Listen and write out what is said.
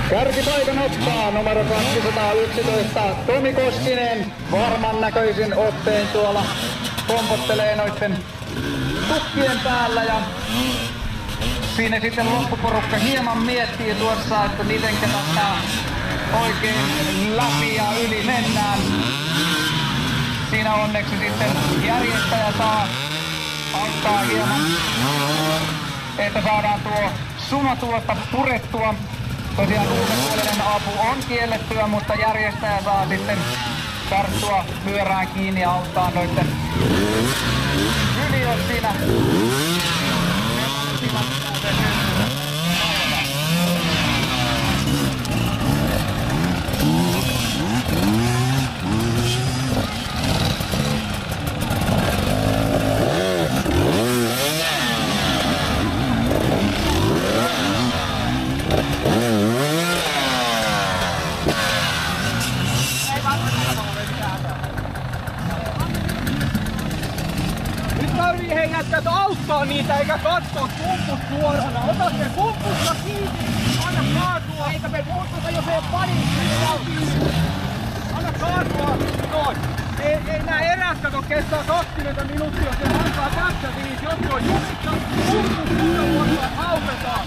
Kärkipaikan ottaa numero 211 Tomi Koskinen. Varman näköisin otteen tuolla pompottelee noitten tukkien päällä ja siinä sitten loppuporukka hieman miettii tuossa, että mitenkä tästä oikein läpi ja yli mennään. Siinä onneksi sitten järjestäjä saa auttaa hieman, että saadaan tuo suma tuosta purettua. Tosiaan ulkopuolinen apu on kiellettyä, mutta järjestäjä saa sitten tarttua pyörään kiinni ja auttaa noitten yli, jos siinä Hei jätkät auttaa niitä eikä katsoa kumput suorana. Ota se kumpusta kiinni, anna kaatua. Eikä me muuttuta, jos ei panikki. Anna kaatua. Noin. Ei nää erät kato kestää 20 minuuttia, jos se alkaa tässä viisi. Jos on jumissa, kumput suorana hautetaan.